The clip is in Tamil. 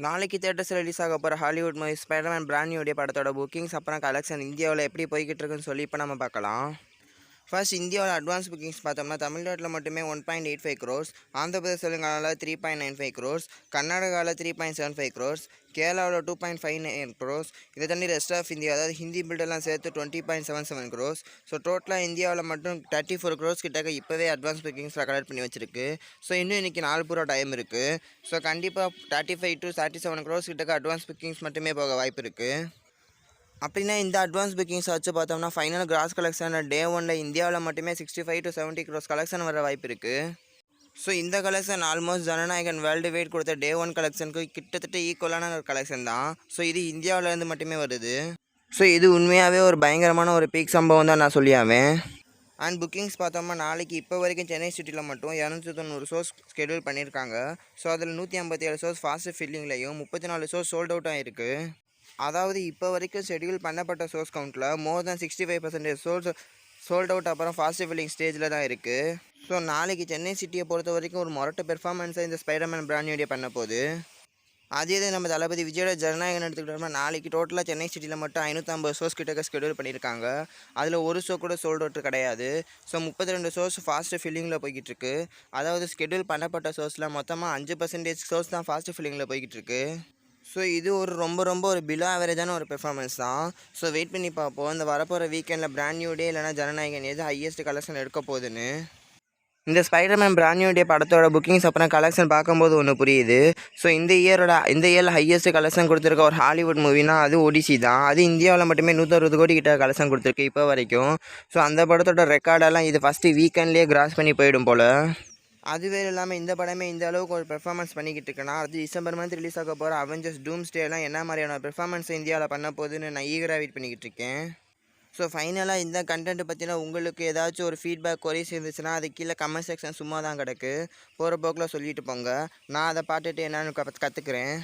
நாளைக்கு தியேட்டர்ஸில் ரிலீஸ் ஆக போகிற Hollywood movie Spiderman brand new day படத்தோட புக்கிங்ஸ் அப்புறம் கலெக்ஷன் இந்தியாவில் எப்படி போய்கிட்டு இருக்குன்னு சொல்லி இப்போ நம்ம பார்க்கலாம். ஃபர்ஸ்ட் இந்தியாவில் அட்வான்ஸ் புக்கிங்ஸ் பார்த்தோம்னா தமிழ்நாட்டில் மட்டுமே 1.85 crores, ஆந்திர பிரதேஷ் தெலுங்கானாவில் 3.95 crores, கர்நாடகாவில் 3.75 crores, கேரளாவில் 2.59 crores. இதை தாண்டி ரெஸ்ட் ஆஃப் இந்தியா அதாவது ஹிந்தி பில்டெல்லாம் சேர்த்து 20.77 crores. ஸோ டோட்டலாக இந்தியாவில் மட்டும் 34 crores கிட்டக்க இப்போவே அட்வான்ஸ் புக்கிங்ஸில் கலெக்ட் பண்ணி வச்சிருக்கு. ஸோ இன்னும் இன்றைக்கி 4 பூரா டைம் இருக்குது. ஸோ கண்டிப்பாக 35 to 37 crores கிட்டக்க அட்வான்ஸ் புக்கிங்ஸ் மட்டுமே போக வாய்ப்பு இருக்குது. அப்படின்னா இந்த அட்வான்ஸ் புக்கிங்ஸ் வச்சு பார்த்தோம்னா ஃபைனல் கிராஸ் கலெக்ஷன் டே 1ல் இந்தியாவில் மட்டுமே 65 to 70 crores கலெக்ஷன் வர வாய்ப்பு இருக்குது. ஸோ இந்த collection almost Jananayagan worldwide கொடுத்த டே 1 கலெக்ஷனுக்கு கிட்டத்தட்ட ஈக்குவலான ஒரு கலெக்ஷன் தான். ஸோ இது இந்தியாவிலேருந்து மட்டுமே வருது. ஸோ இது உண்மையாகவே ஒரு பயங்கரமான ஒரு பீக் சம்பவம் தான் நான் சொல்லியாவேன். அண்ட் புக்கிங்ஸ் பார்த்தோம்னா நாளைக்கு இப்போ வரைக்கும் சென்னை சிட்டியில் மட்டும் 290 ஷோஸ் ஸ்கெடியூல் பண்ணியிருக்காங்க. ஸோ அதில் 157 ஷோஸ் ஃபாஸ்ட் ஃபில்லிங்லையும் 34 ஷோஸ் சோல்ட் அவுட்டாக இருக்குது. அதாவது இப்போ வரைக்கும் ஷெட்யூல் பண்ணப்பட்ட சோர்ஸ் கவுண்ட்டில் மோர் தென் 65% சோல்ட் அவுட் அப்புறம் ஃபாஸ்ட் ஃபில்லிங் ஸ்டேஜில் தான் இருக்குது. ஸோ நாளைக்கு சென்னை சிட்டியை பொறுத்த வரைக்கும் ஒரு மொரட்ட பெர்ஃபார்மன்ஸை இந்த ஸ்பைடர்மேன் பிராண்ட் நியூ டே பண்ண போகுது. அதே நம்ம தளபதி விஜயோட ஜனநாயகன் எடுத்துக்கிட்டோம்னா நாளைக்கு டோட்டலாக சென்னை சிட்டியில் மட்டும் 550 ஷோஸ் கிட்டக்க ஸ்கெடியூல் பண்ணியிருக்காங்க. அதில் ஒரு ஷோ கூட சோல்ட் அவுட் கிடையாது. ஸோ 32 ஷோஸ் ஃபாஸ்ட் ஃபில்லிங்கில் போய்கிட்டு இருக்கு. அதாவது ஸ்கெடியூல் பண்ணப்பட்ட ஷோஸில் மொத்தமாக 5% ஷோஸ் தான் ஃபாஸ்ட் ஃபில்லிங்கில் போய்கிட்டு இருக்கு. ஸோ இது ஒரு ரொம்ப ஒரு பிலோ ஆவரேஜான ஒரு பெர்ஃபார்மன்ஸ் தான். ஸோ வெயிட் பண்ணி பார்ப்போம் இந்த வரப்போகிற வீக்கெண்டில் பிராண்ட் நியூ டே இல்லைனா ஜனநாயகன் எது ஹையஸ்ட் கலெக்ஷன் எடுக்க போகுதுன்னு. இந்த ஸ்பைடர்மேன் பிராண்ட் நியூ டே படத்தோட புக்கிங்ஸ் அப்புறம் கலெக்ஷன் பார்க்கும்போது ஒன்று புரியுது. ஸோ இந்த இயரில் ஹையஸ்ட் கலெக்ஷன் கொடுத்துருக்க ஒரு ஹாலிவுட் மூவினா அது ஒடிசி தான். அது இந்தியாவில் மட்டுமே 160 கோடி கிட்ட கலெக்ஷன் கொடுத்துருக்கு இப்போ வரைக்கும். ஸோ அந்த படத்தோட ரெக்கார்டெல்லாம் இது ஃபஸ்ட்டு வீக்கெண்ட்லேயே கிராஸ் பண்ணி போயிடும் போல். அதுவே இல்லாமல் இந்த படமே இந்த அளவுக்கு ஒரு பெர்ஃபார்மன்ஸ் பண்ணிக்கிட்டு இருக்குன்னா அது டிசம்பர் மந்த் ரிலீஸ் ஆக போகிற அவெஞ்சர்ஸ் டூம்ஸ்டேலாம் என்ன மாதிரியான பெர்ஃபார்மன்ஸ் இந்தியாவில் பண்ண போகுதுன்னு நான் ஈகராக வெயிட் பண்ணிக்கிட்டு இருக்கேன். ஸோ ஃபைனலாக இந்த கண்டென்ட் பற்றினா உங்களுக்கு ஏதாச்சும் ஒரு ஃபீட்பேக் கொரிஸ் இருந்துச்சுன்னா அது கீழே கமெண்ட் செக்ஷன் சும்மா தான் கிடக்கு. போகிற போக்கில் சொல்லிட்டு போங்க. நான் அதை பார்த்துட்டு என்னென்னு கற்றுக்குறேன்.